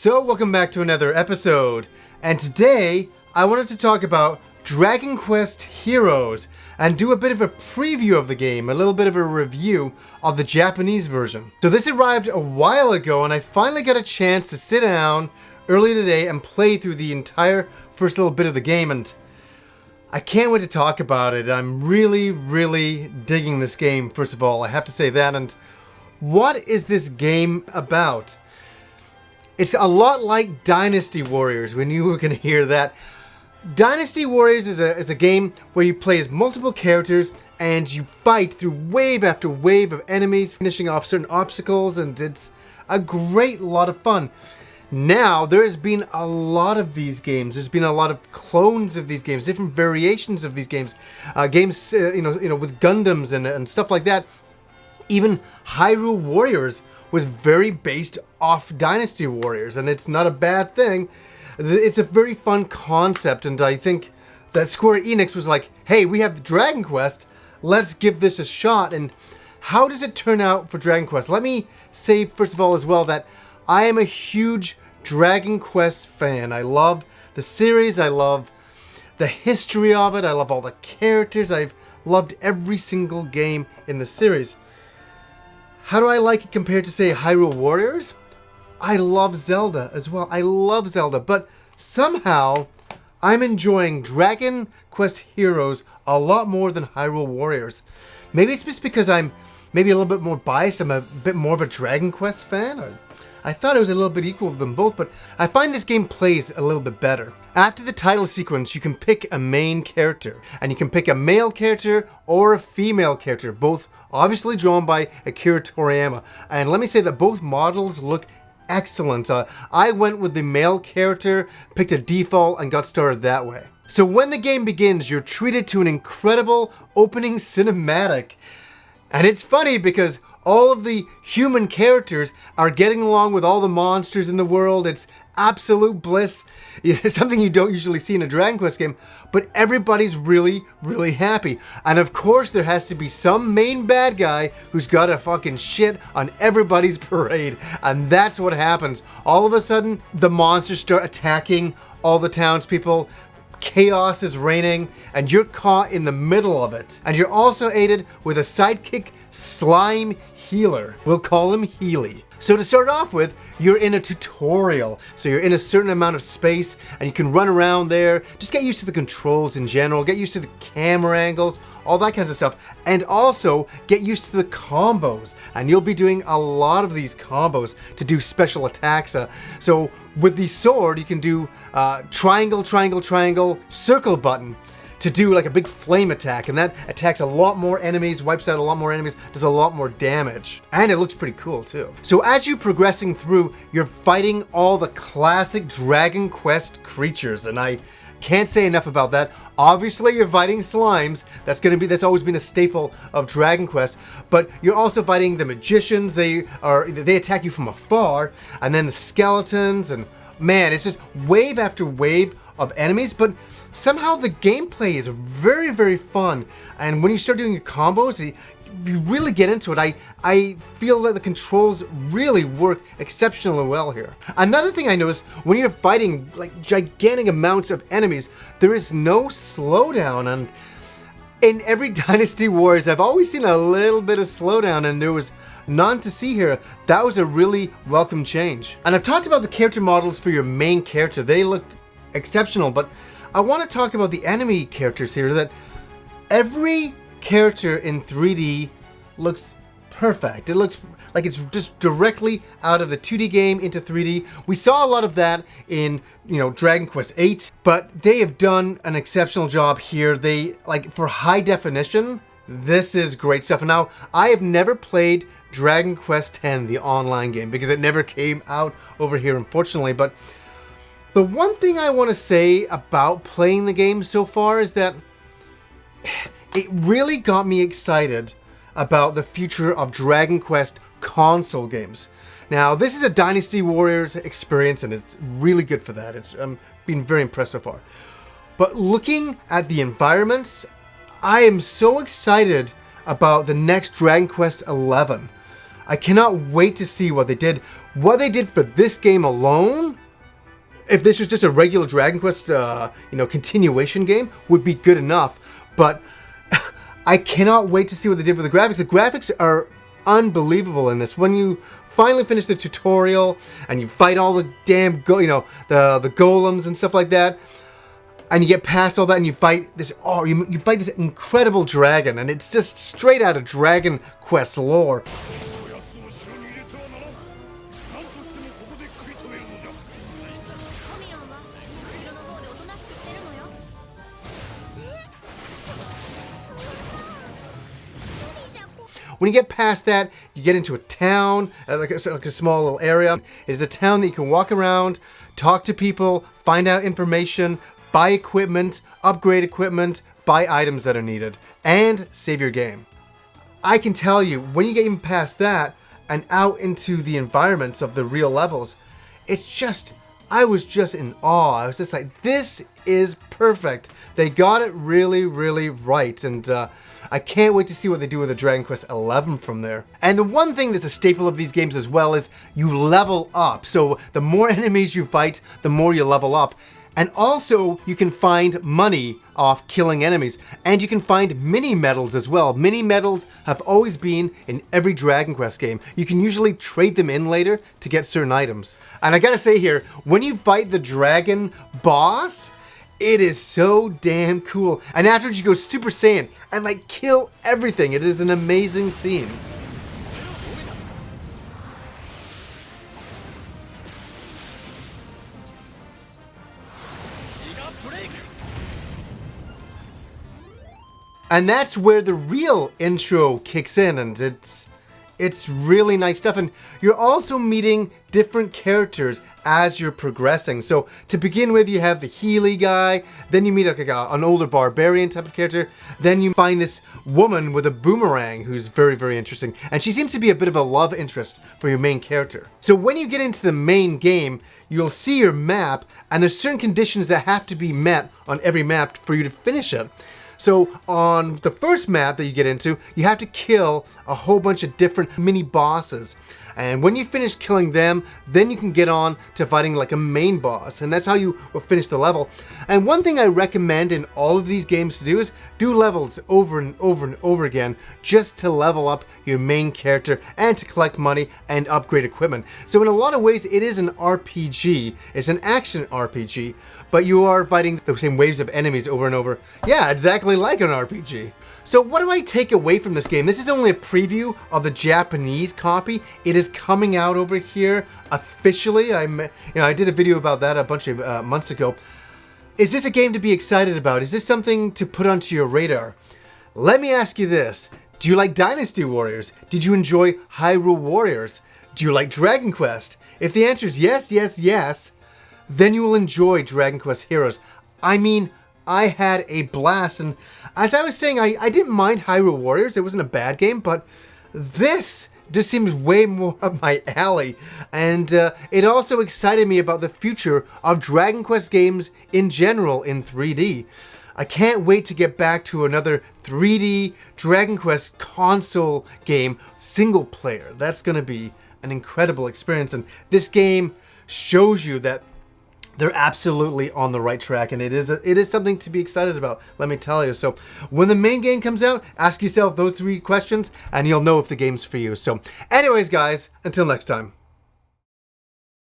So welcome back to another episode, and today I wanted to talk about Dragon Quest Heroes and do a bit of a preview of the game, a little bit of a review of the Japanese version. So this arrived a while ago and I finally got a chance to sit down early today and play through the entire first little bit of the game, and I can't wait to talk about it. I'm really digging this game, first of all, I have to say that. And what is this game about? It's a lot like Dynasty Warriors, when you were going to hear that. Dynasty Warriors is a game where you play as multiple characters and you fight through wave after wave of enemies, finishing off certain obstacles, and it's a great lot of fun. Now, there has been a lot of these games. There's been a lot of clones of these games, different variations of these games. Games, with Gundams and stuff like that. Even Hyrule Warriors was very based off Dynasty Warriors, and it's not a bad thing. It's a very fun concept, and I think that Square Enix was like, hey, we have the Dragon Quest, let's give this a shot. And how does it turn out for Dragon Quest? Let me say, first of all, as well, that I am a huge Dragon Quest fan. I love the series, I love the history of it, I love all the characters, I've loved every single game in the series. How do I like it compared to, say, Hyrule Warriors? I love Zelda as well. I love Zelda, but somehow I'm enjoying Dragon Quest Heroes a lot more than Hyrule Warriors. Maybe it's just because I'm maybe a little bit more biased. I'm a bit more of a Dragon Quest fan. I thought it was a little bit equal of them both, but I find this game plays a little bit better. After the title sequence, you can pick a main character, and you can pick a male character or a female character, both obviously drawn by Akira Toriyama. And let me say that both models look excellent. I went with the male character, picked a default, and got started that way. So when the game begins, you're treated to an incredible opening cinematic. And it's funny because all of the human characters are getting along with all the monsters in the world. It's absolute bliss. It's something you don't usually see in a Dragon Quest game, but everybody's really happy. And of course, there has to be some main bad guy who's got to fucking shit on everybody's parade. And that's what happens. All of a sudden, the monsters start attacking all the townspeople. Chaos is reigning, and you're caught in the middle of it. And you're also aided with a sidekick slime healer. We'll call him Healy. So to start off with, you're in a tutorial. So you're in a certain amount of space, and you can run around there. Just get used to the controls in general, get used to the camera angles, all that kinds of stuff. And also, get used to the combos. And you'll be doing a lot of these combos to do special attacks. So with the sword, you can do triangle, circle button to do like a big flame attack, and that attacks a lot more enemies, wipes out a lot more enemies, does a lot more damage. And it looks pretty cool too. So as you're progressing through, you're fighting all the classic Dragon Quest creatures, and I can't say enough about that. Obviously, you're fighting slimes. That's always been a staple of Dragon Quest. But you're also fighting the magicians. They attack you from afar, and then the skeletons, and man, it's just wave after wave of enemies. But somehow the gameplay is very fun, and when you start doing your combos, you really get into it. I feel that the controls really work exceptionally well here. Another thing I noticed, when you're fighting like gigantic amounts of enemies, there is no slowdown. And in every Dynasty Warriors, I've always seen a little bit of slowdown, and there was none to see here. That was a really welcome change. And I've talked about the character models for your main character. They look exceptional, but I want to talk about the enemy characters here. That every character in 3D looks perfect. It looks like it's just directly out of the 2D game into 3D. We saw a lot of that in, Dragon Quest VIII, but they have done an exceptional job here. They, for high definition, this is great stuff. And now, I have never played Dragon Quest X, the online game, because it never came out over here, unfortunately. But the one thing I want to say about playing the game so far is that it really got me excited about the future of Dragon Quest console games. Now, this is a Dynasty Warriors experience, and it's really good for that. It's been very impressed so far. But looking at the environments, I am so excited about the next Dragon Quest XI. I cannot wait to see what they did. What they did for this game alone if this was just a regular Dragon Quest, continuation game, would be good enough. But I cannot wait to see what they did with the graphics. The graphics are unbelievable in this. When you finally finish the tutorial and you fight all the damn the golems and stuff like that, and you get past all that and you fight this you fight this incredible dragon, and it's just straight out of Dragon Quest lore. When you get past that, you get into a town, like a small little area. It is a town that you can walk around, talk to people, find out information, buy equipment, upgrade equipment, buy items that are needed, and save your game. I can tell you, when you get even past that and out into the environments of the real levels, I was just in awe. I was just like, this is perfect. They got it really, really right, and I can't wait to see what they do with the Dragon Quest XI from there. And the one thing that's a staple of these games as well is you level up. So the more enemies you fight, the more you level up. And also, you can find money off killing enemies. And you can find mini medals as well. Mini medals have always been in every Dragon Quest game. You can usually trade them in later to get certain items. And I gotta say here, when you fight the dragon boss, it is so damn cool. And afterwards you go Super Saiyan and like kill everything. It is an amazing scene. And that's where the real intro kicks in, and it's really nice stuff. And you're also meeting different characters as you're progressing. So to begin with, you have the Healy guy, then you meet an older barbarian type of character, then you find this woman with a boomerang who's very, very interesting. And she seems to be a bit of a love interest for your main character. So when you get into the main game, you'll see your map, and there's certain conditions that have to be met on every map for you to finish it. So on the first map that you get into, you have to kill a whole bunch of different mini bosses. And when you finish killing them, then you can get on to fighting like a main boss. And that's how you will finish the level. And one thing I recommend in all of these games to do is do levels over and over and over again, just to level up your main character and to collect money and upgrade equipment. So in a lot of ways, it is an RPG. It's an action RPG, but you are fighting the same waves of enemies over and over. Yeah, exactly like an RPG. So what do I take away from this game? This is only a preview of the Japanese copy. It is coming out over here officially. I did a video about that a bunch of months ago. Is this a game to be excited about? Is this something to put onto your radar? Let me ask you this. Do you like Dynasty Warriors? Did you enjoy Hyrule Warriors? Do you like Dragon Quest? If the answer is yes, yes, yes, then you will enjoy Dragon Quest Heroes. I mean, I had a blast, and as I was saying, I didn't mind Hyrule Warriors. It wasn't a bad game, but this just seems way more up my alley. And it also excited me about the future of Dragon Quest games in general in 3D. I can't wait to get back to another 3D Dragon Quest console game, single player. That's going to be an incredible experience, and this game shows you that they're absolutely on the right track, and it is something to be excited about, let me tell you. So when the main game comes out, ask yourself those 3 questions and you'll know if the game's for you. So anyways, guys, until next time.